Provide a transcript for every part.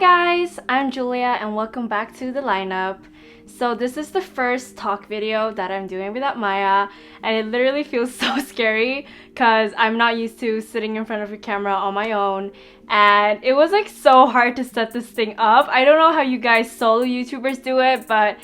guys, I'm Julia and welcome back to the lineup. So this is the first talk video that I'm doing without Maya, and it literally feels so scary because I'm not used to sitting in front of a camera on my own, and it was like so hard to set this thing up. I don't know how you guys solo YouTubers do it, but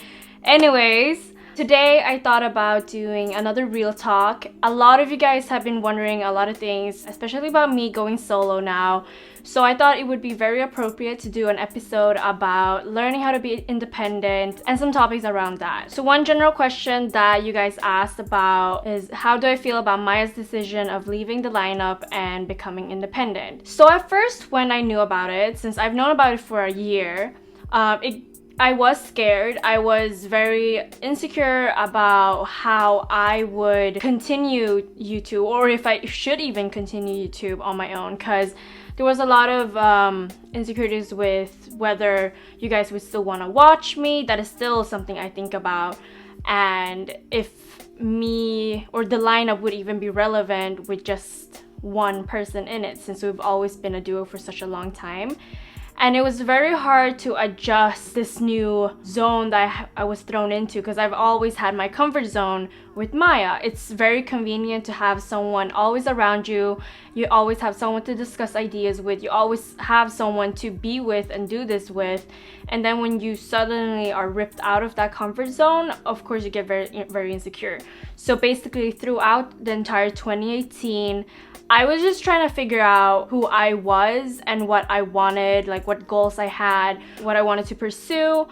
anyways, today I thought about doing another real talk. A lot of you guys have been wondering a lot of things, especially about me going solo now. So I thought it would be very appropriate to do an episode about learning how to be independent and some topics around that. So one general question that you guys asked about is, how do I feel about Maya's decision of leaving the lineup and becoming independent? So at first, when I knew about it, since I've known about it for a year, I was scared. I was very insecure about how I would continue YouTube, or if I should even continue YouTube on my own, because there was a lot of insecurities with whether you guys would still want to watch me. That is still something I think about, and if me or the lineup would even be relevant with just one person in it, since we've always been a duo for such a long time. And it was very hard to adjust this new zone that I was thrown into, because I've always had my comfort zone with Maya. It's very convenient to have someone always around you. You always have someone to discuss ideas with. You always have someone to be with and do this with. And then when you suddenly are ripped out of that comfort zone, of course you get very insecure. So basically throughout the entire 2018, I was just trying to figure out who I was and what I wanted, like what goals I had, what I wanted to pursue,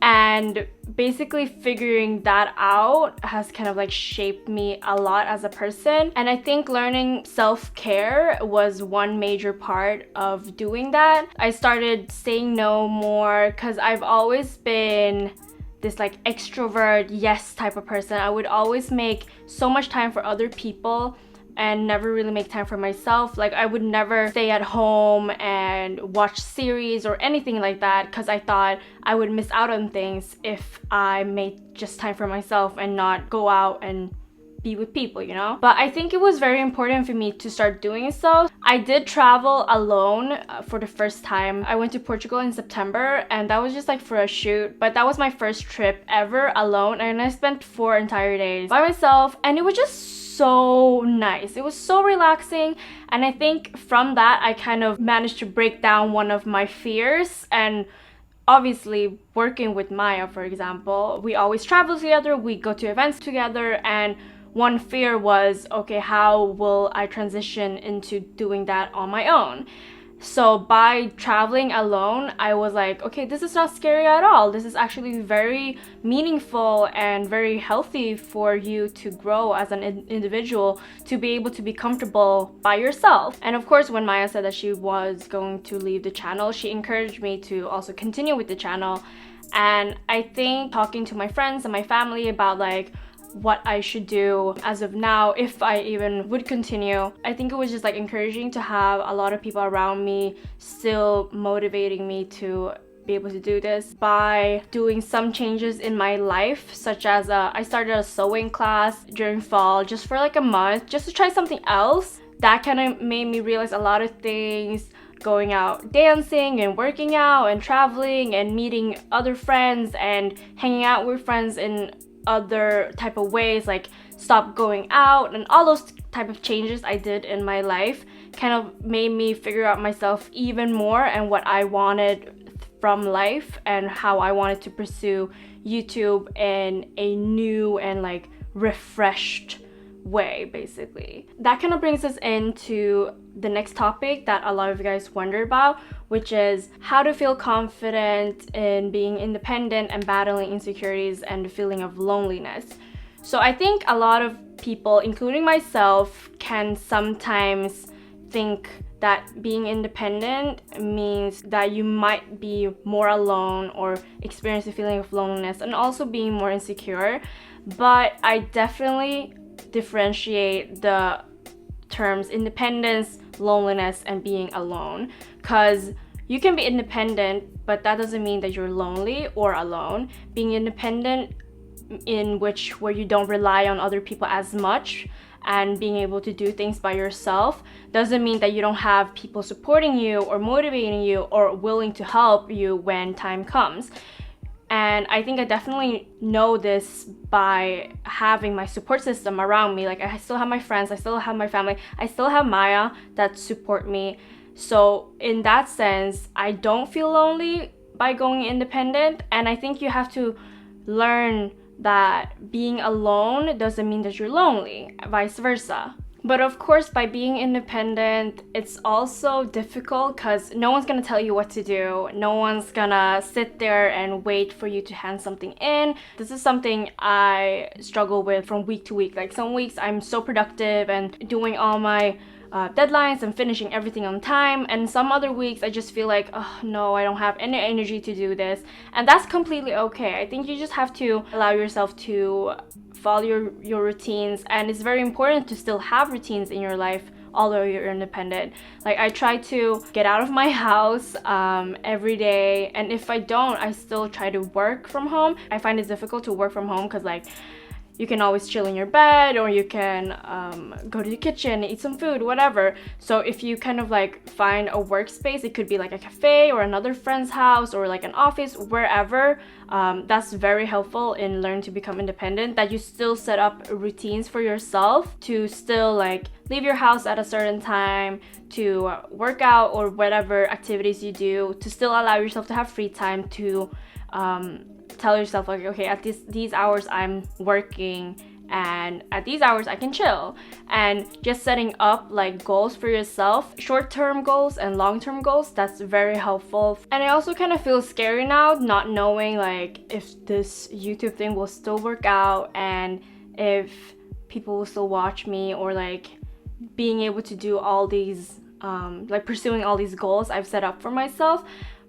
and basically figuring that out has kind of like shaped me a lot as a person. And I think learning self-care was one major part of doing that. I started saying no more because I've always been this like extrovert yes type of person. I would always make so much time for other people and never really make time for myself. Like I would never stay at home and watch series or anything like that, because I thought I would miss out on things if I made just time for myself and not go out and be with people, you know? But I think it was very important for me to start doing so. I did travel alone for the first time. I went to Portugal in September, and that was just like for a shoot, but that was my first trip ever alone, and I spent 4 entire days by myself, and it was just so nice. It was so relaxing, and I think from that I kind of managed to break down one of my fears. And obviously working with Maya, for example, we always travel together, we go to events together, and one fear was, okay, how will I transition into doing that on my own? So by traveling alone, I was like, okay, this is not scary at all. This is actually very meaningful and very healthy for you to grow as an individual, to be able to be comfortable by yourself. And of course, when Maya said that she was going to leave the channel, she encouraged me to also continue with the channel. And I think talking to my friends and my family about like what I should do as of now, if I even would continue, I think it was just like encouraging to have a lot of people around me still motivating me to be able to do this. By doing some changes in my life, such as I started a sewing class during fall just for like a month, just to try something else. That kind of made me realize a lot of things, going out dancing and working out and traveling and meeting other friends and hanging out with friends in other type of ways, like stop going out, and all those type of changes I did in my life kind of made me figure out myself even more and what I wanted from life and how I wanted to pursue YouTube in a new and like refreshed way, basically. That kind of brings us into the next topic that a lot of you guys wonder about, which is how to feel confident in being independent and battling insecurities and the feeling of loneliness. So I think a lot of people, including myself, can sometimes think that being independent means that you might be more alone or experience a feeling of loneliness and also being more insecure. But I definitely differentiate the terms independence, loneliness, and being alone, because you can be independent, but that doesn't mean that you're lonely or alone. Being independent in which where you don't rely on other people as much and being able to do things by yourself doesn't mean that you don't have people supporting you or motivating you or willing to help you when time comes. And I think I definitely know this by having my support system around me. Like, I still have my friends, I still have my family, I still have Maya that support me. So in that sense, I don't feel lonely by going independent. And I think you have to learn that being alone doesn't mean that you're lonely, vice versa. But of course, by being independent, it's also difficult because no one's gonna tell you what to do. No one's gonna sit there and wait for you to hand something in. This is something I struggle with from week to week. Like, some weeks I'm so productive and doing all my deadlines and finishing everything on time, and some other weeks I just feel like, oh no, I don't have any energy to do this, and that's completely okay. I think you just have to allow yourself to follow your routines, and it's very important to still have routines in your life although you're independent. Like, I try to get out of my house every day, and if I don't, I still try to work from home. I find it difficult to work from home because, like, you can always chill in your bed, or you can go to the kitchen, eat some food, whatever. So if you kind of like find a workspace, it could be like a cafe or another friend's house or like an office, wherever, that's very helpful in learning to become independent, that you still set up routines for yourself to still like leave your house at a certain time, to work out or whatever activities you do, to still allow yourself to have free time to tell yourself, like, okay, at these hours I'm working, and at these hours I can chill. And just setting up like goals for yourself, short-term goals and long-term goals, that's very helpful. And I also kind of feel scary now, not knowing like if this YouTube thing will still work out and if people will still watch me, or like being able to do all these like pursuing all these goals I've set up for myself.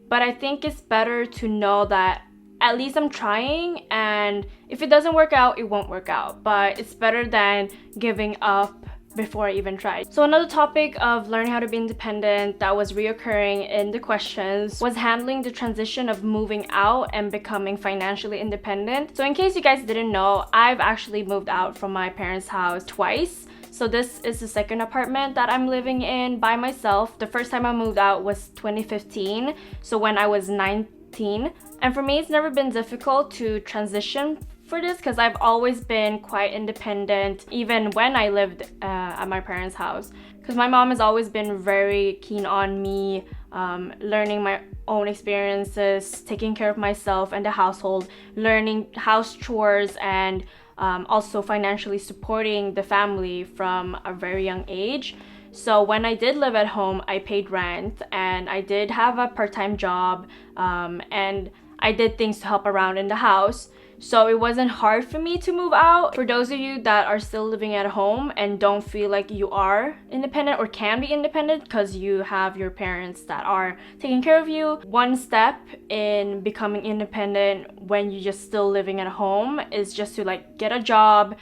But I think it's better to know that at least I'm trying, and if it doesn't work out, it won't work out. But it's better than giving up before I even tried. So another topic of learning how to be independent that was reoccurring in the questions was handling the transition of moving out and becoming financially independent. So in case you guys didn't know, I've actually moved out from my parents' house twice. So this is the second apartment that I'm living in by myself. The first time I moved out was 2015, so when I was 19. And for me, it's never been difficult to transition for this because I've always been quite independent, even when I lived at my parents' house. Because my mom has always been very keen on me learning my own experiences, taking care of myself and the household, learning house chores, and also financially supporting the family from a very young age. So when I did live at home, I paid rent, and I did have a part-time job, and I did things to help around in the house. So it wasn't hard for me to move out. For those of you that are still living at home and don't feel like you are independent or can be independent because you have your parents that are taking care of you, one step in becoming independent when you're just still living at home is just to like get a job,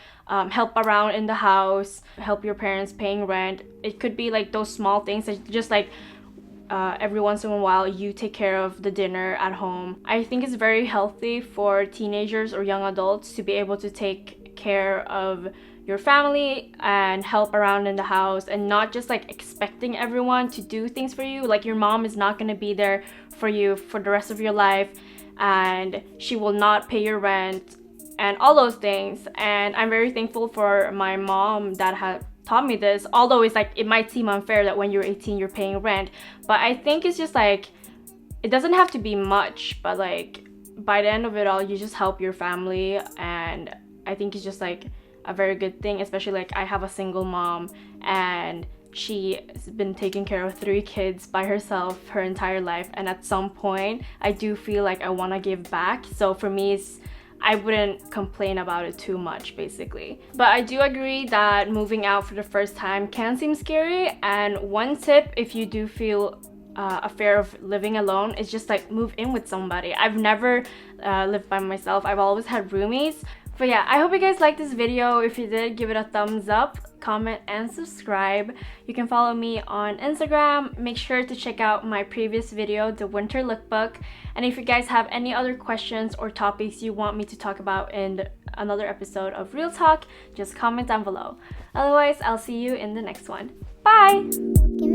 help around in the house, help your parents paying rent. It could be like those small things that just like every once in a while you take care of the dinner at home. I think it's very healthy for teenagers or young adults to be able to take care of your family and help around in the house, and not just like expecting everyone to do things for you. Like, your mom is not going to be there for you for the rest of your life, and she will not pay your rent and all those things. And I'm very thankful for my mom that had taught me this, although it's like it might seem unfair that when you're 18 you're paying rent, but I think it's just like it doesn't have to be much, but like by the end of it all you just help your family, and I think it's just like a very good thing. Especially like I have a single mom, and she's been taking care of 3 kids by herself her entire life, and at some point I do feel like I want to give back. So for me, I wouldn't complain about it too much, basically. But I do agree that moving out for the first time can seem scary, and one tip if you do feel a fear of living alone is just like move in with somebody. I've never lived by myself, I've always had roomies. But yeah, I hope you guys liked this video. If you did, give it a thumbs up. comment, and subscribe. You can follow me on Instagram. Make sure to check out my previous video, the winter lookbook. And if you guys have any other questions or topics you want me to talk about in another episode of Real Talk, just comment down below. Otherwise, I'll see you in the next one. Bye!